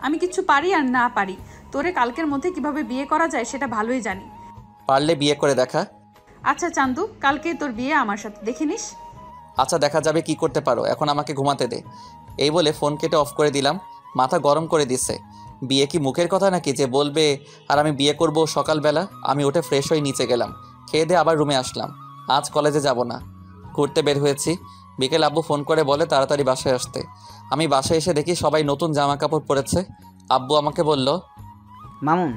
আমি কিচ্ছু পারি আর না পারি, তোরে কালকের মধ্যে কিভাবে বিয়ে করা যায় সেটা ভালোই জানি।
পারলে বিয়ে করে দেখা।
আচ্ছা চান্দু, কালকে তোর বিয়ে আমার সাথে, দেখে নিস।
আচ্ছা দেখা যাবে কি করতে পারো, এখন আমাকে ঘুমাতে দে। এই বলে ফোন কেটে অফ করে দিলাম। মাথা গরম করে দিচ্ছে। বিয়ে কি মুখের কথা নাকি যে বলবে আর আমি বিয়ে করব সকালবেলা? আমি উঠে ফ্রেশ হয়ে নিচে গেলাম, খেয়ে দিয়ে আবার রুমে আসলাম। আজ কলেজে যাব না, ঘুরতে বের হয়েছি। বিকেল আব্বু ফোন করে বলে তাড়াতাড়ি বাসায় আসতে। আমি বাসায় এসে দেখি সবাই নতুন জামা কাপড় পরেছে। আব্বু আমাকে বলল,
মামুন,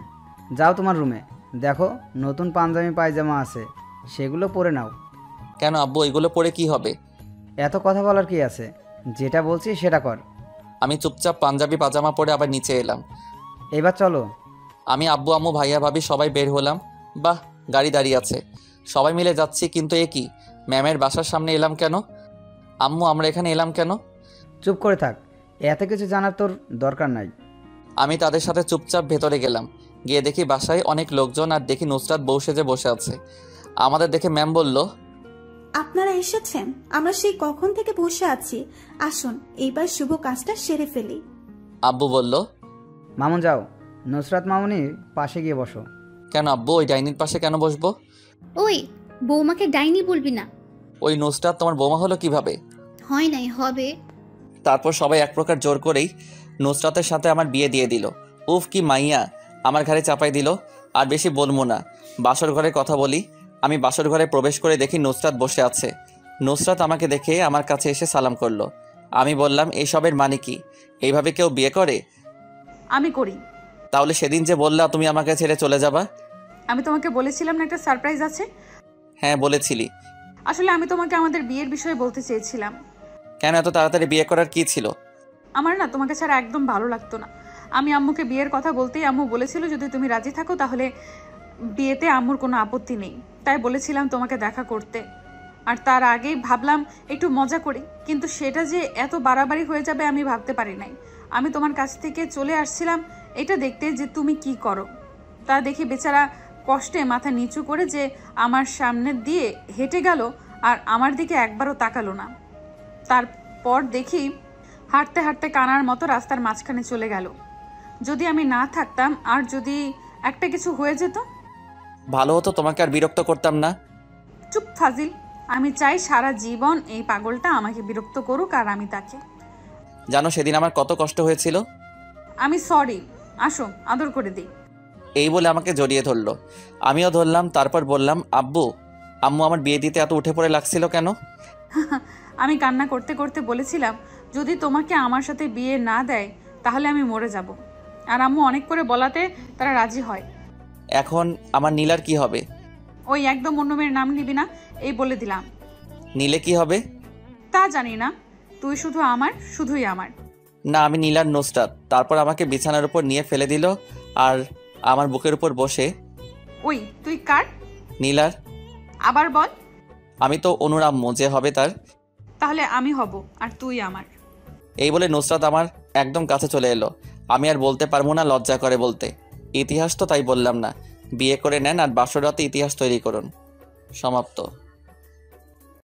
যাও তোমার রুমে, দেখো নতুন পাঞ্জাবি পায়জামা আছে, সেগুলো পরে নাও।
কেন আব্বু, এগুলো পরে কি হবে?
এত কথা বলার কি আছে, যেটা বলছি সেটা কর।
আমি চুপচাপ পাঞ্জাবি পাজামা পরে আবার নিচে এলাম।
এবার চলো।
আমি আব্বু আম্মু ভাইয়া ভাবি সবাই বের হলাম। বাহ, গাড়ি দাঁড়িয়ে আছে, সবাই মিলে যাচ্ছি। কিন্তু এ কি, ম্যামের বাসার সামনে এলাম কেন? আম্মু আমরা এখানে এলাম কেন?
চুপ করে থাক, এত কিছু জানার তোর দরকার নাই।
আমি তাদের সাথে চুপচাপ ভেতরে গেলাম। গিয়ে দেখি বাসায় অনেক লোকজন, আর দেখি নুসরাত বউ সেজে বসে আছে। আমাদের দেখে ম্যাম বলল,
আপনারা এসেছেন? আমরা সেই কখন থেকে বসে আছি, আসুন এইবার শুভ কাজটা সেরে ফেলি।
আব্বু বলল,
মামুন যাও, নুসরাত মামুনির পাশে গিয়ে বসো।
কেন আব্বু, ওই ডাইনির পাশে কেন বসবো?
ওই বৌমাকে ডাইনি বলবি না।
ওই নুসরাত তোমার বৌমা হলো কিভাবে?
হয় নাই, হবে।
তারপর সবাই এক প্রকার জোর করেই নুসরাতের সাথে আমার বিয়ে দিয়ে দিল। উফ কি মাইয়া, আমার ঘাড়ে চাপাই দিল। আর বেশি বলবো না, বাসর ঘরের কথা বলি। আমি বাসর ঘরে প্রবেশ করে দেখি নুসরাত বসে আছে। নুসরাত আমাকে দেখে আমার কাছে এসে সালাম করলো। আমি বললাম, এইসবের মানে কি? এইভাবে কেউ বিয়ে করে?
আমি করি।
তাহলে সেদিন যে বললা তুমি আমাকে ছেড়ে চলে যাবা?
আমি তোমাকে বলেছিলাম না একটা সারপ্রাইজ আছে?
হ্যাঁ বলেছিলি।
আসলে আমি তোমাকে আমাদের বিয়ের বিষয়ে বলতে চেয়েছিলাম।
কেন, এত তাড়াতাড়ি বিয়ে করার কি ছিল?
আমার না তোমাকে ছাড়া একদম ভালো লাগতো না। আমি আম্মুকে বিয়ের কথা বলতেই আম্মু বলেছিল যদি তুমি রাজি থাকো তাহলে বিয়েতে আম্মুর কোনো আপত্তি নেই। তাই বলেছিলাম তোমাকে দেখা করতে। আর তার আগেই ভাবলাম একটু মজা করি, কিন্তু সেটা যে এত বাড়াবাড়ি হয়ে যাবে আমি ভাবতে পারি নাই। আমি তোমার কাছ থেকে চলে আসছিলাম এটা দেখতে যে তুমি কি করো। তা দেখি বেচারা কষ্টে মাথা নিচু করে যে আমার সামনে দিয়ে হেঁটে গেল, আর আমার দিকে একবারও তাকালো না। তারপর দেখি হাঁটতে হাঁটতে কানার মতো রাস্তার মাঝখানে চলে গেল। যদি আমি না থাকতাম আর যদি একটা কিছু হয়ে যেত?
ভালো হতো, তোমাকে আর বিরক্ত করতাম না।
চুপ ফাজিল, আমি চাই সারা জীবন এই পাগলটা আমাকে বিরক্ত করুক আর আমি তাকে।
জানো সেদিন আমার কত কষ্ট হয়েছিল?
আমি সরি, আসো আদর করে দিই।
এই বলে আমাকে জড়িয়ে ধরলো। আমিও ধরলাম। তারপর বললাম, আব্বু আম্মু আমার বিয়ে দিতে এত উঠে পড়ে লাগছিল কেন?
আমি কান্না করতে করতে বলেছিলাম যদি তোমাকে আমার সাথে বিয়ে না দেয় তাহলে আমি মরে যাব। আর আম্মু অনেক করে বলাতে তারা রাজি হয়।
এখন আমার নীলার কি হবে?
ওই একদম অন্য মেয়ের নাম নিবি না, এই বলে দিলাম।
নীলে কি হবে?
তা জানি না, তুই শুধু আমার, শুধুই আমার।
না, আমি নীলার নুসরাত। তারপর আমাকে বিছানার উপর নিয়ে ফেলে দিল আর আমার বুকের উপর বসে,
ওই তুই কার?
নীলার।
আবার বল।
আমি তো অনুরাম্মু, যে হবে তার।
তাহলে আমি হব আর তুই আমার।
এই বলে নুসরাত আমার একদম কাছে চলে এলো। আমি আর বলতে পারবো না, লজ্জা করে বলতে। ইতিহাস তো তাই বললাম না। বিয়ে করে নেন আর বাসর রাতে ইতিহাস তৈরি করুন। সমাপ্ত।